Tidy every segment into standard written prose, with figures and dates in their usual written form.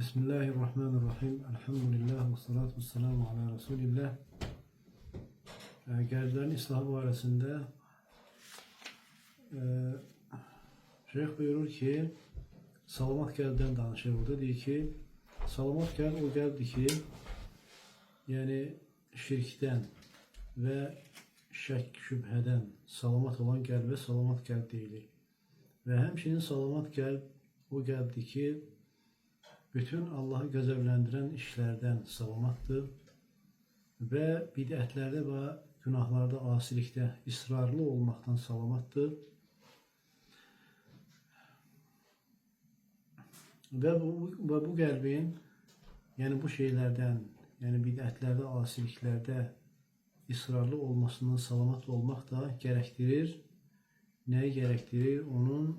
Bismillahirrahmanirrahim. Elhamdülillah ve salatu ve selamu ala Resulillah. Gənclərin İslahı barəsində Şeyh buyurur ki, salamat qəlbdən danışır. Burada deyir ki, salamat qəlb o qəlbdir ki, yəni şirkdən və şək şübhədən salamat olan qəlbə salamat qəlb deyilir. Və həmçinin salamat qəlb o qəlbdir ki, bütün Allahı qəzəbləndirən işlərdən salamatdır və bidətlərdə və günahlarda, asilikdə israrlı olmaqdan salamatdır. Və bu qəlbin, yəni bu şeylərdən, yəni bidətlərdə, asiliklərdə israrlı olmasından salamat olmaq da gərəkdirir. Nəyi gərəkdirir? Onun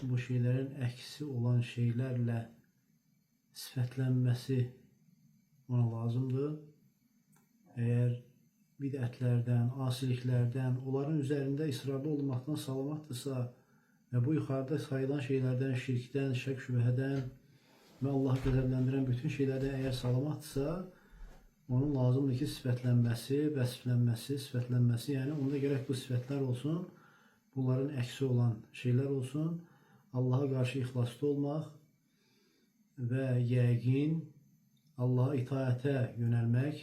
bu şeylərin əksi olan şeylərlə sifətlənməsi ona lazımdır. Əgər bidətlərdən, asiliklərdən, onların üzərində israrlı olmaqdan salamatdırsa və bu yuxarıda sayılan şeylərdən, şirkdən, şək şübhədən və Allahı qəzəbləndirən bütün şeylərdən əgər salamatdırsa, onun lazımdır ki, sifətlənməsi, vəsiflənməsi, sifətlənməsi, yəni onda gərək bu sifətlər olsun, bunların əksi olan şeylər olsun, Allaha qarşı ixlaslı olmaq və yəqin Allaha itaətə yönəlmək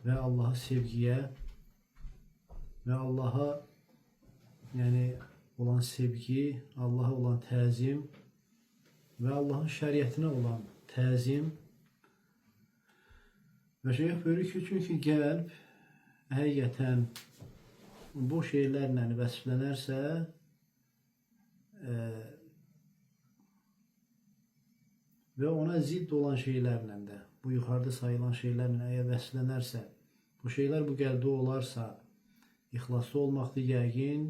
və Allaha sevgiyə və Allaha yəni olan sevgi, Allaha olan təzim və Allahın şəriətinə olan təzim. Və şeyh buyurur ki, çünki qəlb həqiqətən bu şeylərlə vəsiflənərsə, və ona zidd olan şeylərlə də, bu yuxarıda sayılan şeylərlə əgər vəsiflənərsə, bu şeylər bu qəlbdə olarsa, ixlaslı olmaqdır yəqin,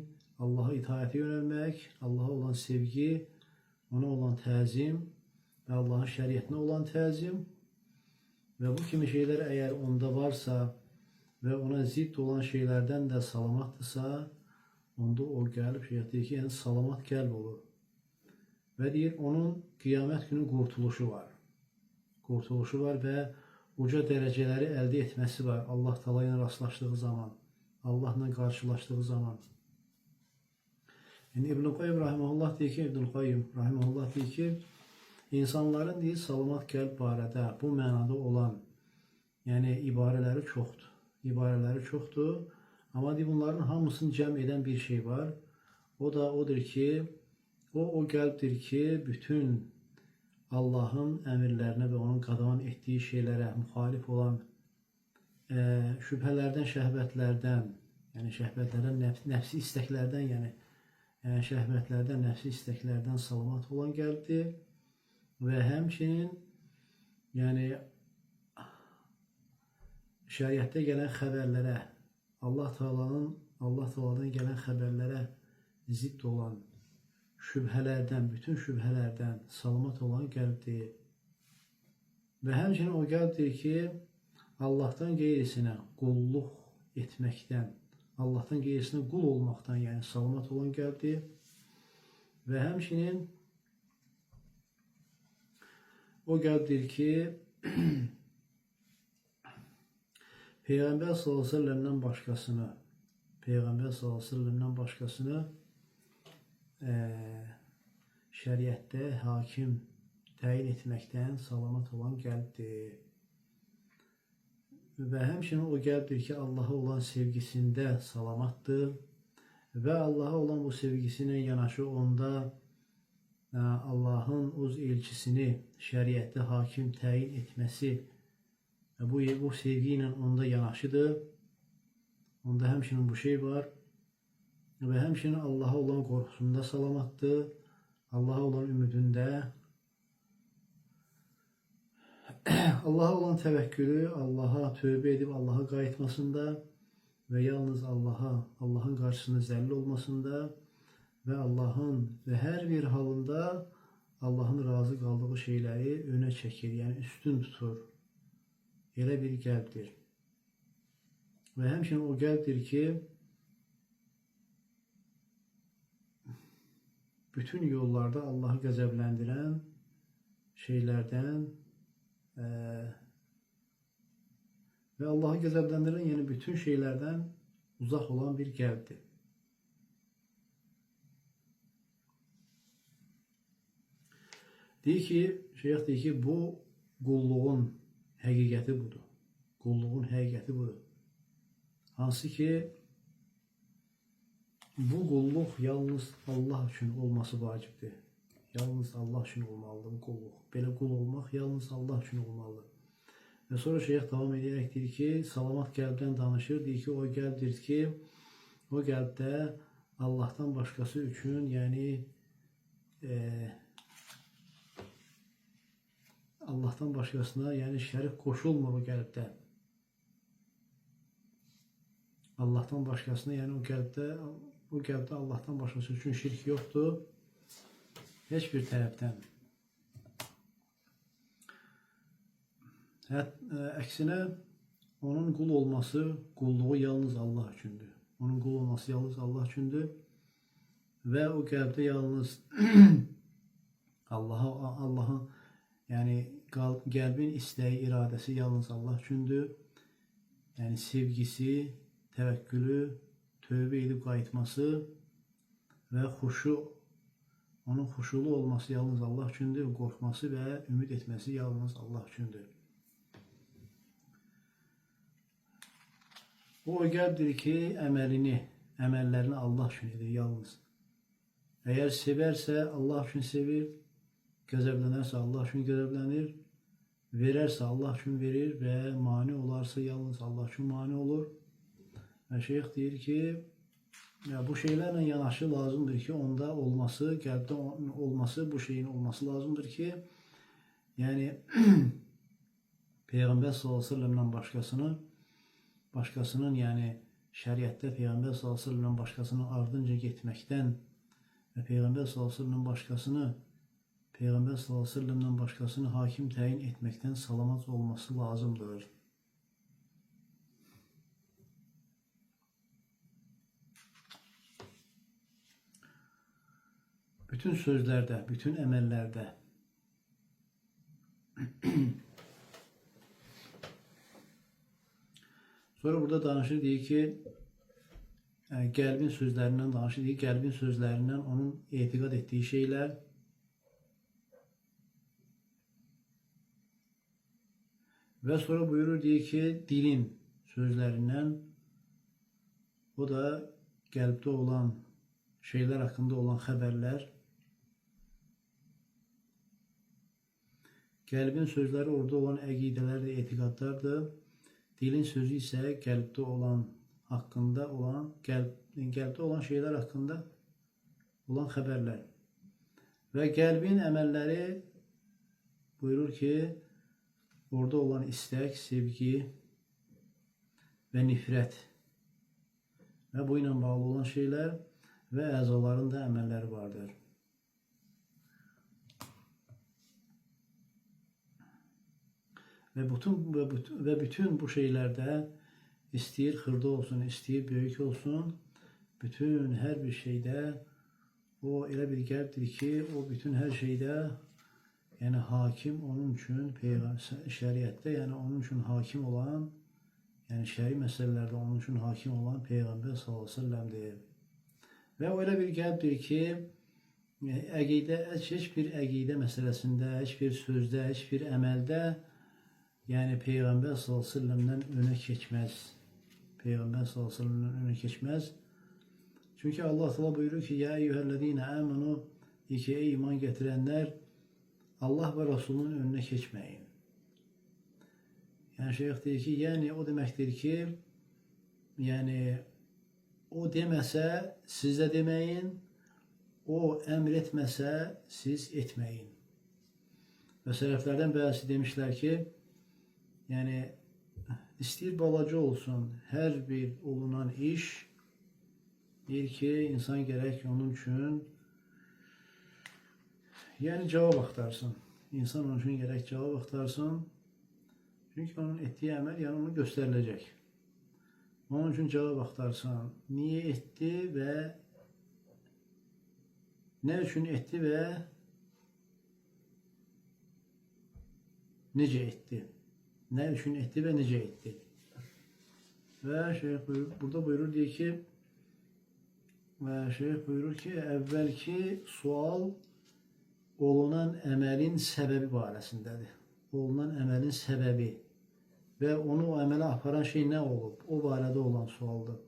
Allaha itaətə yönəlmək, Allaha olan sevgi, ona olan təzim və Allahın şəriətinə olan təzim və bu kimi şeylər əgər onda varsa və ona zidd olan şeylərdən də salamatdırsa, onda o qəlb şeyh deyir ki, yəni salamat qəlb olur. Və deyir, onun qiyamət günü qurtuluşu var. Qurtuluşu var və uca dərəcələri əldə etməsi var Allah Taala ilə rastlaşdığı zaman, Allahla qarşılaşdığı zaman. Yəni İbn-i Qayyim rahimehullah deyir ki, insanların deyir, salamat qəlb barədə bu mənada olan, yəni ibarələri çoxdur. Amma deyir, bunların hamısını cəm edən bir şey var. O da odur ki, o qəlbdir ki, bütün Allahın əmirlərinə və onun qadağan etdiyi şeylərə müxalif olan şübhələrdən, şəhvətlərdən, yəni şəhvətlərdən, nəfsi istəklərdən, yəni şəhvətlərdən, nəfsi istəklərdən salamat olan qəlbdir və həmçinin yəni şəriətdə gələn xəbərlərə, Allah Taala'dan gələn xəbərlərə zidd olan şübhələrdən, bütün şübhələrdən salamat olan qəlbdir. Və həmçinin o qəlbdir ki, Allahdan qeyrisinə qulluq etməkdən, Allahdan qeyrisinə qul olmaqdan, yəni salamat olan qəlbdir. Və həmçinin o qəlbdir ki, Peyğəmbər s.ə.v-dən başqasını şəriətdə hakim təyin etməkdən salamat olan qəlbdir. Və həmçinin o qəlbdir ki, Allaha olan sevgisində salamatdır və Allaha olan bu sevgisinə yanaşı onda Allahın öz elçisini şəriətdə hakim təyin etməsi bu sevgi ilə onda yanaşıdır. Onda həmçinin bu şey var. Və həmçinin Allaha olan qorxusunda salamatdır, Allaha olan ümidində, Allaha olan təvəkkülü, Allaha tövbə edib Allaha qayıtmasında və yalnız Allahın qarşısında zəlil olmasında və Allahın və hər bir halında Allahın razı qaldığı şeyləri önə çəkir, yəni üstün tutur. Elə bir qəlbdir. Və həmçinin o qəlbdir ki, bütün yollarda Allahı qəzəbləndirən şeylerden ve Allah'ı gazablandıran yani bütün şeylerden uzak olan bir kalptir. Deyir ki, şeyh deyir ki, bu qulluğun həqiqəti budur. Qulluğun həqiqəti budur. Hansı ki, bu qulluq yalnız Allah üçün olması vacibdir. Yalnız Allah üçün olmalıdır bu qulluq. Belə qul olmaq yalnız Allah üçün olmalıdır. Və sonra şeyh davam edərək deyir ki, salamat qəlbdən danışır. Deyir ki, o qəlbdir ki, o qəlbdə Allahdan başqası üçün, yəni Allahdan başqasına, yəni şərik qoşulmur o qəlbdə. Allahdan başqasına, yəni o qəlbdə Allahdan başqası üçün şirk yoxdur. Heç bir tərəfdən. Əksinə, onun qul olması, qulluğu yalnız Allah üçündür. Onun qul olması yalnız Allah üçündür. Və o qəlbdə yalnız Allah'a, yəni qəlbin istəyi, iradəsi yalnız Allah üçündür. Yəni sevgisi, təvəkkülü, tövbə edib qayıtması və onun xuşulu olması yalnız Allah üçündür. Qorxması və ümid etməsi yalnız Allah üçündür. O qəlbdir ki, əməllərini Allah üçün edir yalnız. Əgər sevərsə Allah üçün sevir, qəzəblənərsə Allah üçün qəzəblənir, verərsə Allah üçün verir və mani olarsa yalnız Allah üçün mani olur. Və şeyh deyir ki, bu şeylərlə yanaşı lazımdır ki, onda olması, qəlbdə olması, bu şeyin olması lazımdır ki, yəni Peyğəmbər s.ə.v-lə başqasının, yəni şəriətdə Peyğəmbər s.ə.v-lə başqasının ardınca getməkdən və Peyğəmbər s.ə.v-lə başqasını hakim təyin etməkdən salamat olması lazımdır. Bütün sözlərdə, bütün əməllərdə sonra burada danışır, deyir ki, qəlbin sözlərindən danışır, deyir, qəlbin sözlərindən onun etiqad etdiyi şeylər və sonra buyurur, deyir ki, dilin sözlərindən, o da qəlbdə olan şeylər haqqında olan xəbərlər, qəlbin sözləri orada olan əqidələr və etiqadlardır. Dilin sözü isə qəlbdə olan şeylər haqqında olan xəbərlər. Və qəlbin əməlləri buyurur ki, orada olan istək, sevgi və nifrət və bu ilə bağlı olan şeylər və əzaların da əməlləri vardır. Və bütün bu şeylərdə istəyir xırda olsun, istəyir böyük olsun, bütün hər bir şeydə o elə bir qəlbdir ki, o bütün hər şeydə yəni hakim onun üçün şəriətdə, yəni onun üçün hakim olan, yəni şəri məsələlərdə onun üçün hakim olan Peyğəmbər s.ə.v-dir. Və o elə bir qəlbdir ki, heç bir əqidə məsələsində, heç bir sözdə, heç bir əməldə yəni Peyğəmbər s.ə.v-dən önə keçməz. Peyğəmbər s.ə.v-dən önə keçməz. Çünki Allah təala buyurur ki, ya eyyuhəl-ləzīnə əmənu, ey iman gətirənlər, Allah və Rasulunun önünə keçməyin. Yəni şeyx deyir ki, yəni o deməkdir ki, yəni o deməsə siz də deməyin, o əmr etməsə siz etməyin. Və sələflərdən bəzisi demişlər ki, yəni istəyir balaca olsun, hər bir olunan iş deyir ki, insan gərək onun üçün yəni cavab axtarsın. İnsan onun üçün gərək cavab axtarsın. Çünki onun etdiyi əməl yəni onu göstəriləcək. Onun üçün cavab axtarsan, niyə etdi və nə üçün etdi və necə etdi? Nə üçün etdi və necə etdi? Və şeyh burada buyurur deyir ki, şeyh buyurur ki, əvvəlki sual olunan əməlin səbəbi barəsindədir. Olunan əməlin səbəbi və onu o əmələ aparan şey nə olub? O barədə olan sualdır.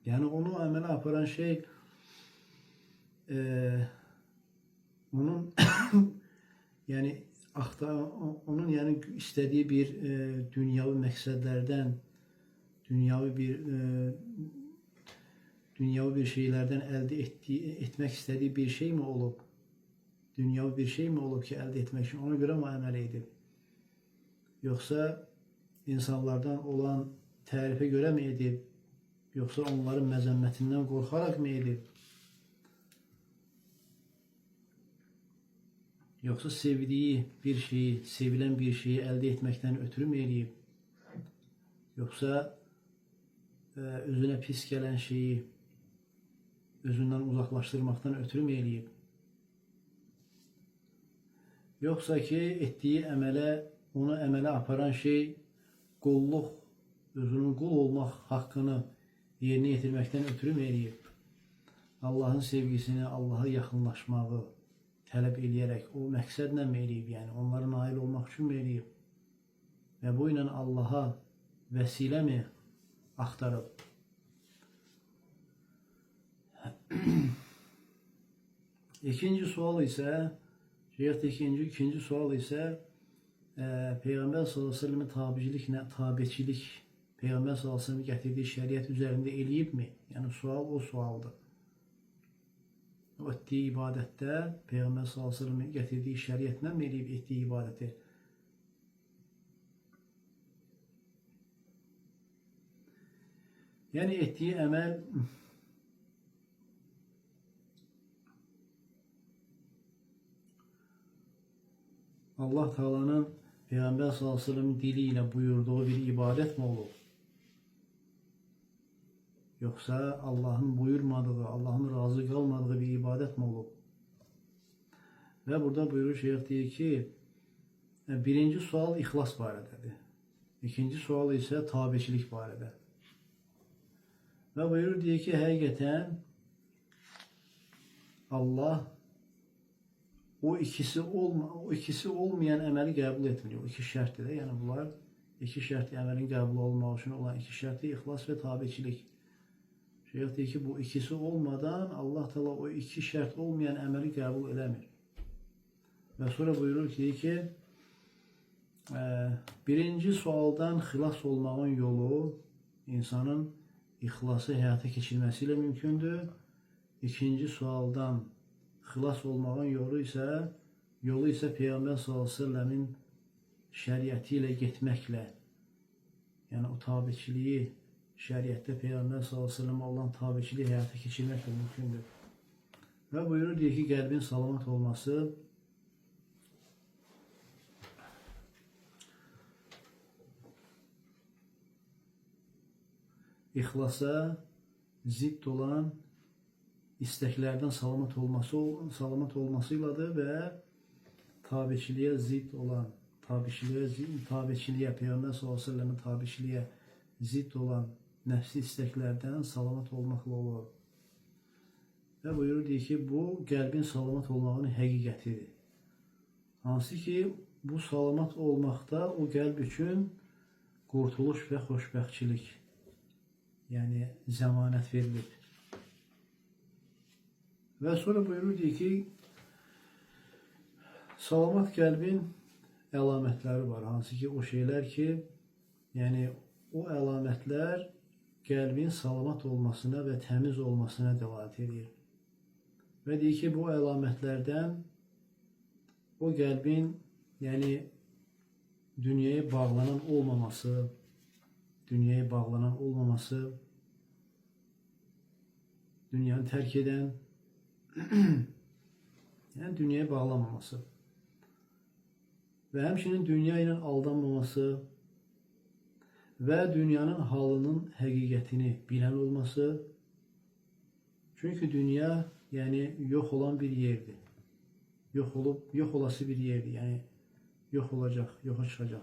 Yəni onu o əmələ aparan şey onun yəni onun yəni istədiyi bir dünyavi məqsədlərdən, dünyavi bir şeylərdən əldə etmək istədiyi bir şey mi olub? Dünyavi bir şey mi olub ki, əldə etmək üçün ona görə mi əməl edib? Yoxsa insanlardan olan tərifə görə mi edib? Yoxsa onların məzəmmətindən qorxaraq mı edib? Yoxsa sevdiyi bir şeyi, sevilən bir şeyi əldə etməkdən ötürü mü eləyib? Yoxsa özünə pis gələn şeyi özündən uzaqlaşdırmaqdan ötürü mü eləyib? Yoxsa ki, etdiyi əmələ, onu əmələ aparan şey qulluq, özünün qul olmaq haqqını yerinə yetirməkdən ötürü mü eləyib? Allahın sevgisini, Allaha yaxınlaşmağı tələb eləyərək o məqsədlə mi eləyib? Yəni onlara nail olmaq üçün mü eləyib? Və bu ilə Allaha vəsilə mi axtarıb? İkinci sual isə, ikinci sual isə Peyğəmbər sallallahu əleyhi və səlləmin tabeçilik, Peyğəmbər sallallahu əleyhi və səlləmin gətirdiyi şəriət üzərində eləyibmi? Yəni sual o sualdır. O etdiyi ibadətdə Peyğəmbər sallallahu əleyhi və səlləmin gətirdiyi şəriətlə mi eləyib etdiyi ibadəti? Yəni etdiyi əməl Allah Taala'nın Peyğəmbər sallallahu əleyhi və səlləmin dili ilə buyurduğu bir ibadət mi olub? Yoxsa Allahın buyurmadığı, Allahın razı qalmadığı bir ibadət mi olub? Və burada buyurur şeyh deyir ki, birinci sual ixlas barədədir. İkinci sual isə tabeçilik barədə. Və buyurur deyir ki, həqiqətən Allah o ikisi olmayan əməli qəbul etmiyor. O iki şərtdir də, yəni bunlar iki şərtli əməlin qəbul olmaq üçün olan iki şərtli ixlas və tabeçilik. Şeyh deyir ki, bu ikisi olmadan Allah Teala o iki şərt olmayan əməli qəbul eləmir. Və sonra buyurur ki, birinci sualdan xilas olmağın yolu insanın ixlası həyata keçirməsi ilə mümkündür. İkinci sualdan xilas olmağın yolu isə Peyğəmbər sallallahu əleyhi və səlləmin şəriəti ilə getməklə, yəni o tabeçiliyi, şəriətdə Peyğəmbər sallallahu əleyhi və səlləmə olan tabeçiliyi həyata keçirməklə mümkündür. Və buyurur deyir ki, qəlbin salamat olması ixlasa zidd olan istəklərdən salamat olmasıyladır və tabeçiliyə zidd olan, tabeçiliyə, Peyğəmbər sallallahu əleyhi və səlləmin tabeçiliyə zidd olan nəfsi istəklərdən salamat olmaqla olur. Və buyurur deyir ki, bu qəlbin salamat olmağının həqiqətidir. Hansı ki, bu salamat olmaqda o qəlb üçün qurtuluş və xoşbəxtçilik, yəni zəmanət verilir. Və sonra buyurur deyir ki, salamat qəlbin əlamətləri var. Hansı ki, o şeylər ki, yəni o əlamətlər qəlbin salamat olmasına və təmiz olmasına dəlalət edir. Və deyir ki, bu əlamətlərdən o qəlbin, yəni dünyaya bağlanan olmaması, dünyanı tərk edən, yəni dünyaya bağlanmaması və həmçinin dünya ilə aldanmaması və dünyanın halının həqiqətini bilən olması. Çünki dünya yəni yox olan bir yerdir. Yox olası bir yerdir. Yəni yok olacak, yoxa çıxacaq.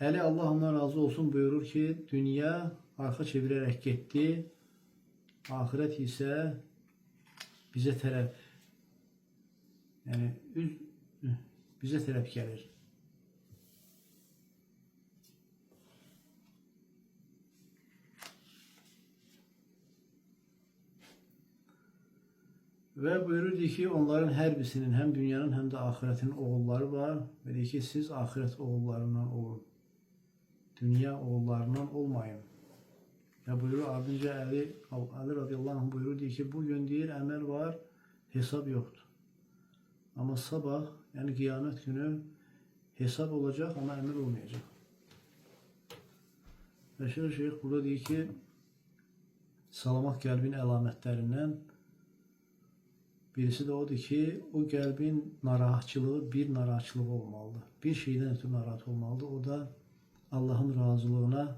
Əli Allah ondan razı olsun buyurur ki, dünya arxa çevirərək getdi, ahirət isə bizə tərəf, yəni bizə tərəf gəlir. Və buyurur ki, onların hər birisinin, həm dünyanın, həm də ahirətin oğulları var. Və deyir ki, siz ahirət oğullarından olun. Dünya oğullarından olmayın. Və buyurur, ardınca Əli radiyallahu anh buyurur, deyir ki, bugün deyir, əməl var, hesab yoxdur. Amma sabah, yəni qiyamət günü hesab olacaq, amma əməl olmayacaq. Və Şeyx burada deyir ki, salamat qəlbin əlamətlərindən birisi de odur ki, o qəlbin narahatçılığı bir narahatçılığı olmalıdır. Bir şeydən ötürü narahat olmalıdır. O da Allahın razılığına,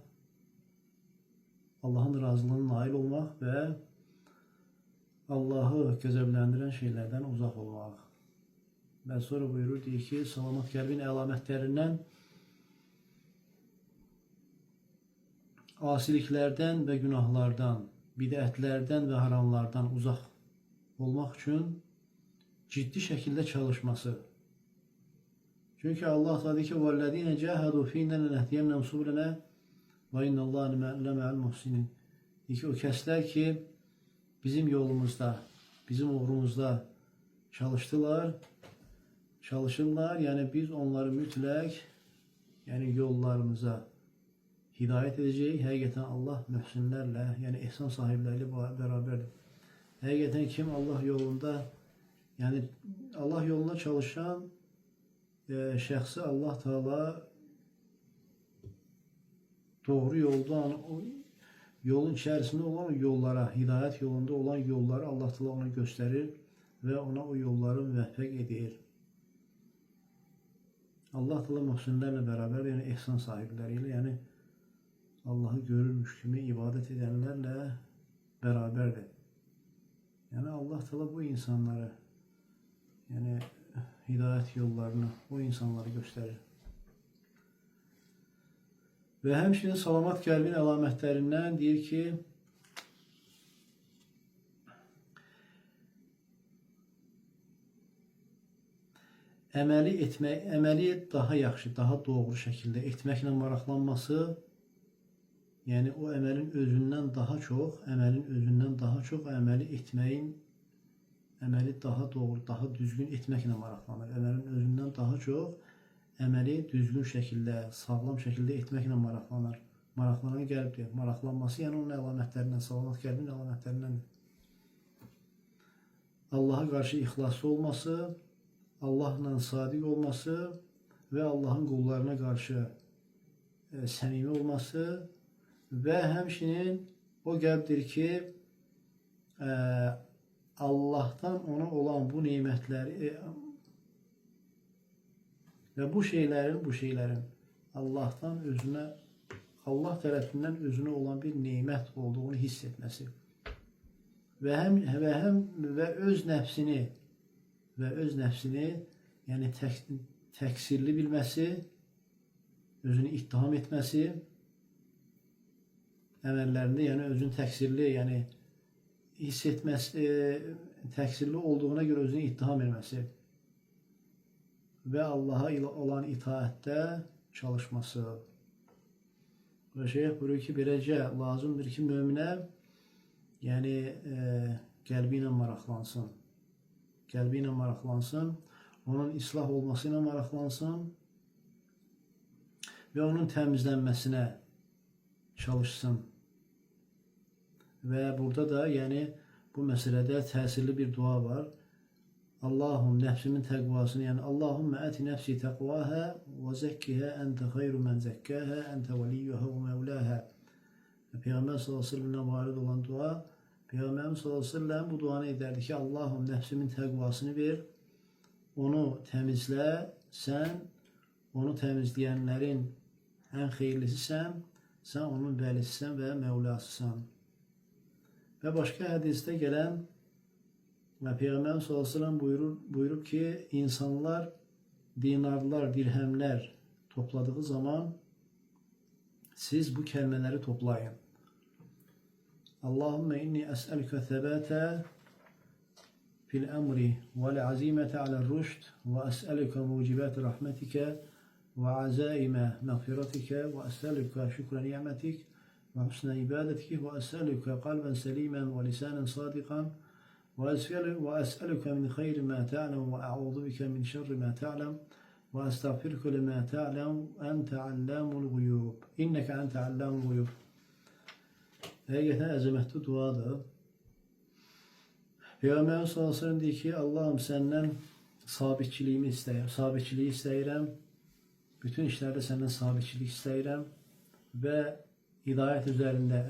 Allahın razılığına nail olmaq və Allahı qəzəbləndirən şeylərdən uzaq olmaq. Və sonra buyurur, deyir ki, salamat qəlbin əlamətlərindən asiliklərdən və günahlardan, bidətlərdən və haramlardan uzaq olmaq üçün ciddi şəkildə çalışması. Çünki Allah deyir ki, وَالَّذِينَ جَاهَدُوا فِينَا لَنَهْدِيَنَّهُمْ سُبُلَنَا وَإِنَّ اللّٰهَ لَمَعَ الْمُحْسِنِينَ. Deyir ki, o kəslər ki, bizim yolumuzda, bizim uğrumuzda çalışırlar, yəni biz onları mütləq, yəni yollarımıza hidayət edəcəyik. Həqiqətən Allah mühsinlərlə, yəni ehsan sahibləri ilə bərabərdir. Həqiqətən kim Allah yolunda, yəni Allah yolunda çalışan şəxsi Allah Teala doğru yoldan, o yolun içərisində olan yollara, hidayət yolunda olan yolları Allah Teala ona göstərir və ona o yolları müvəffəq edir. Allah Teala mühsinlərlə bərabər, yəni ehsan sahibləri ilə, yəni Allahı görürmüş kimi ibadət edənlərlə bərabərdir. Yəni Allah Teala bu insanları, yəni hidayət yollarını, o insanları göstərir. Və həmçinin salamat qəlbin əlamətlərindən deyir ki, əməli daha yaxşı, daha doğru şəkildə etməklə maraqlanması, yəni o əməlin özündən daha çox, əməli etməyin, əməli daha doğru, daha düzgün etməklə maraqlanır. Əməlin özündən daha çox, əməli düzgün şəkildə, sağlam şəkildə etməklə maraqlanır. Maraqlanan qəlbdir. Maraqlanması, yəni onun əlamətlərindən, salamat qəlbin əlamətlərindəndir. Allaha qarşı ixlaslı olması, Allahla sadiq olması və Allahın qullarına qarşı səmimi olması və həmçinin o qəlbdir ki, Allahdan ona olan bu neymətləri və bu şeylərin Allahdan özünə, Allah tərəfindən özünə olan bir neymət olduğunu hiss etməsi və öz nəfsini yəni təqsirli bilməsi, özünü ittiham etməsi, əməllərində yəni özünü təqsirli, yəni hiss etməsi, təqsirli olduğuna görə özünü ittiham etməsi və Allaha ilə olan itaətdə çalışması. Və Şeyx buyurur ki, beləcə lazımdır ki, möminə yəni qəlbi ilə maraqlansın, onun islah olması ilə maraqlansın və onun təmizlənməsinə çalışsın. Və burada da yəni bu məsələdə təsirli bir dua var. Allahum nəfsimin təqvasını, yəni Allahumma əti nəfsi təqvahə və zəkkihə əntə xeyru mən zəkkəhə əntə vəliyyuhə və məvləhə. Peyğəmbər s.ə.v-dən varid olan dua, Peyğəmbər s.ə.v bu duanı edərdi ki, Allahum nəfsimin təqvasını ver, onu təmizlə, sən onu təmizləyənlərin ən xeyirlisisən, sən onun vəlisisən və məvlasısan. Və başqa hədisdə gələn Ve Peygamber sallallahu aleyhi ve sellem buyurup ki insanlar dinarlar, dirhemler topladığı zaman siz bu kelimeleri toplayın. Allahümme inni es'elüke thebate fil emri vel azimete alel rüşd ve es'elüke mucibati rahmetike ve azaime mağfiretike ve es'elüke şükre ni'metik ve husne ibadetik ve es'elüke kalben selimen ve lisanen sadikan وأسألك من خير ما تعلم وأعوذ بك من شر ما تعلم وأستغفرك لما تعلم أنت علام الغيوب إنك أنت علام الغيوب. Hakikaten azametli duadır. Peygamber sallallahu aleyhi ve sellem diyor ki Allah'ım senden sabitçiliğimi istəyirəm, sabitçiliği istəyirəm. Bütün işlerde senden sabitçilik istəyirəm ve hidayet üzerinde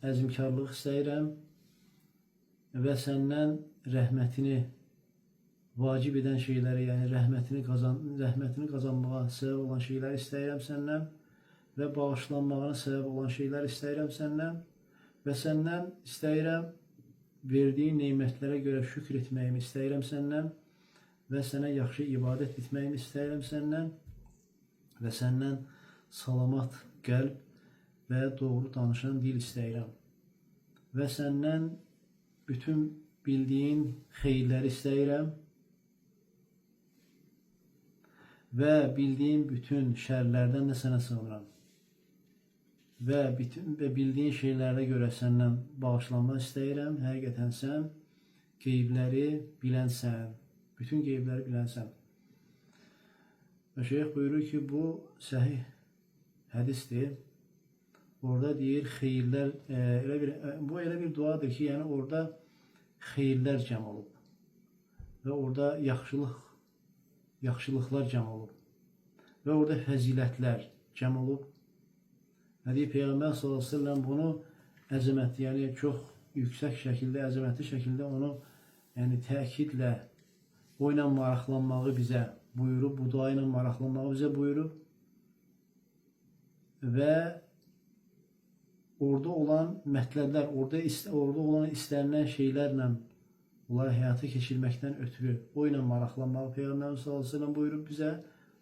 əzimkarlıq istəyirəm. Ve senden rahmetini vacip eden şeyleri, yani rahmetini kazanmağa sebep olan şeyler istəyirəm senden ve bağışlanmağına sebep olan şeyler istəyirəm senden ve senden istəyirəm verdiğin nimetlere göre şükür etməyimi istəyirəm senden ve sana yaxşı ibadet etməyimi istəyirəm senden ve senden salamat qəlb ve doğru danışan dil istəyirəm ve senden bütün bildiğin xeyirləri istəyirəm ve bildiğin bütün şerlerden de sana sığınıram ve bildiğin şeylere göre senden bağışlanma istəyirəm. Həqiqətən sən qeybləri bilənsən, bütün qeybləri bilənsən. Və şeyh buyurur ki, bu səhih hədisdir. Orada deyir xeyirlər, bu elə bir duadır ki, yani orada xeyirlər cəm olub və orada yaxşılıqlar cəm olub və orada fəzilətlər cəm olub. Və deyir Peyğəmbər sallallahu aleyhi ve sellem bunu əzəmətli, yani çox yüksək şəkildə, əzəmətli şəkildə onu yani təkidlə o ilə maraqlanmağı bizə buyurub, bu dua ilə maraqlanmağı bizə buyurub və orada olan mətləblər, orada olan istənilən şeylərlə onları həyata keçirməkdən ötürü o ilə maraqlanmağı Peyğəmbər sallallahu aleyhi ve sellem buyurub bizə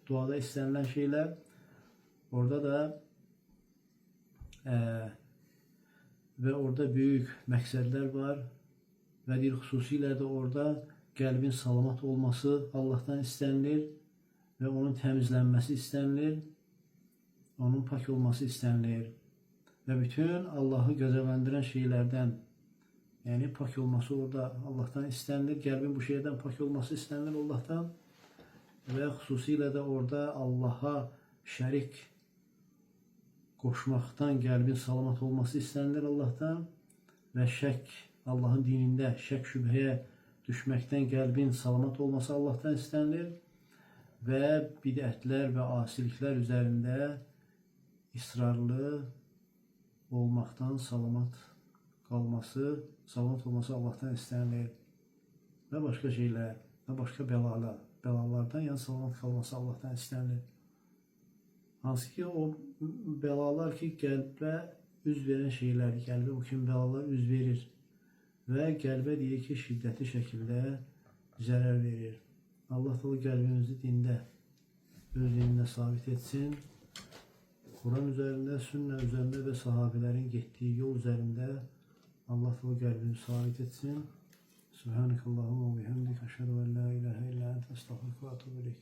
duada istənilən şeylər. Orada da ve orada büyük məqsədlər var və deyir xüsusilə də orada qəlbin salamat olması Allah'tan istənilir və onun təmizlənməsi istənilir, onun pak olması istənilir və bütün Allah'ı gözəvəndirən şeylərdən, yani pak olması orada Allah'tan istənilir, qəlbin bu şeydən pak olması istənilir Allah'tan və xüsusilə də orada Allah'a şərik qoşmaqdan qəlbin salamat olması istənilir Allah'tan və şək, Allah'ın dinində şək şübhəyə düşməkdən qəlbin salamat olması Allah'tan istənilir və bidətlər və asiliklər üzərində israrlı olmaqdan salamat olması Allah'tan istənilir və başqa şeylər və başqa bəlalardan yəni salamat qalması Allah'tan istənilir. Hansı ki o belalar ki qəlbə üz verən şeylər, qəlbə o kimi belalar üz verir və qəlbə deyir ki şiddətli şəkildə zərər verir. Allah da qəlbimizi dində, öz dinində sabit etsin. Kur'an üzərində, sünnə üzərində və sahabələrin getdiyi yol üzərində Allah da qəlbimizi sabit etsin. Subhanakallahumma və bihamdik, əşhədu en la ilahe illa ente, estağfiruke və etûbü ileyk.